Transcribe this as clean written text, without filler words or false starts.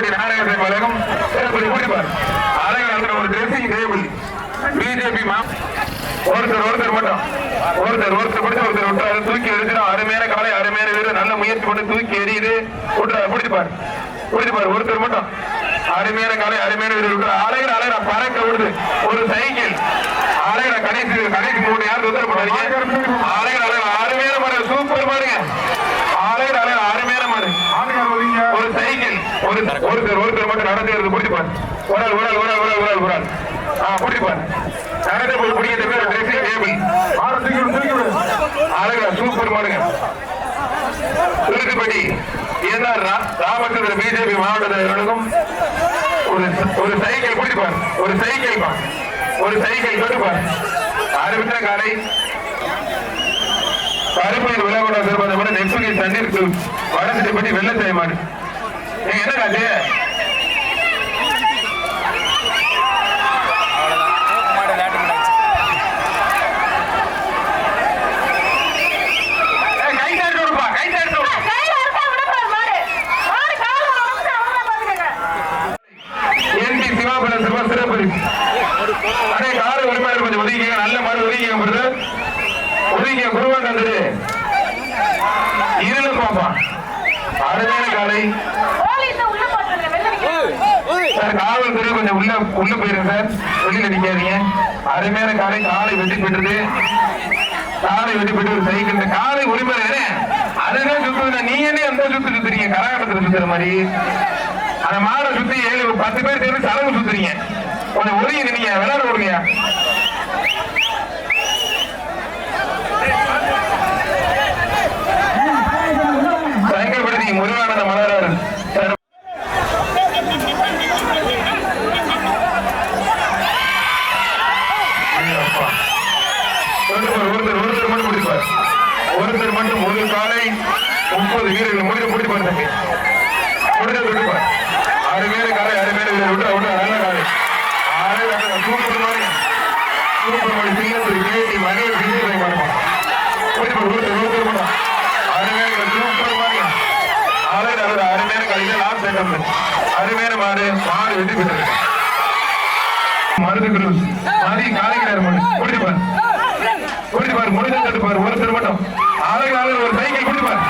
திருப்பதி நாராயண கழகம் திருப்பதி குடிப்பார் அழகாக ஒரு dressing table BJP ஒருத்தர் மட்டும் ஒருத்தர் விட்டு விட்டாரு தூக்கி எடுத்துடும் அருமையான காலை அருமையான வீரர் நல்ல முயற்சி பண்ணி தூக்கி எறியுது விட்டுறாரு பிடிப்பார் ஒருத்தர் மட்டும் அருமையான காலை அருமையான வீரர் விட்டு அழகா பறக்க விடுது ஒரு சைக்கிள் அழகா கடைசி மூணு யாரும் உத்தரவு பண்ணாதீங்க அழகா அருமையான மாடு சூப்பர் மாடுங்க அழகா அருமையான மாடு ஒரு சைக்கிள் ஒருத்தர் மட்டும் நடந்து பிடிப்பார் ஒரு ஆள் பிடிப்பார் நடந்து போய் பிடிக்கிற பேர் ட்ரெஸ்ஸிங் டேபிள் அழகா சூப்பர் மாடுங்க திருப்பதி ராமச்சந்திர பிஜேபி மாவட்ட தலைவர்களுக்கும் ஒரு சைக்கிள் பிடிப்பார் ஒரு சைக்கிள் கொடுப்பார் அறிவித்த காலை கருப்பையில் விளையாட திருப்பதி நெற்புகை தண்ணீர் வடத்திருப்பதி வெள்ளத்தை மாடு நீங்க என்ன காச்சு நல்ல மாடு ஒதுக்கிய குருவான் தந்தது இருள பாப்பா அருமையான காலை சார் காவல்துறை கொஞ்சம் உள்ள போயிருங்க சார் வெளியில நிக்காதீங்க அருமையான காலை வெட்டி பெற்றது ஒரு சைக்கிள் இந்த காலை உரிமை அதுதான் சுத்துது நீ என்ன எந்த சுத்துறீங்க கரகாட்டத்துல சுத்துற மாதிரி அந்த மாடை சுத்தி 10 பேர் சேர்ந்து சலவு சுத்துறீங்க கொஞ்சம் ஒதுங்கி நின்னீங்க விளையாட விடுங்க சங்கப்படுத்தி முருகானந்த மலராரு ஒருத்தர் மட்டும் ஒரு காலை 30 வீரர்கள் முடிவு பிடிப்பார் விட்டுப்பார் அருமையான காலை அருமையான வீரர் விட்டு நல்ல காலை சூப்பர் மாடி சிங்கப்பூர் கேட்டி மகளிர் சிங்கப்பூரை மாடுமா ஒருத்தர் மட்டும் அருமையான சூப்பர் மாடி அருமையான காலையில் லாஸ்ட் ஐட்டம் அருமையான மாடு வெற்றி பெற்றது மருந்து குரூஸ் மதி காலைக்கிறார் முடிப்பார் முடிஞ்ச தட்டுப்பார் ஒருத்தர் மட்டும் ஒரு சைக்கிள் குடிப்பார்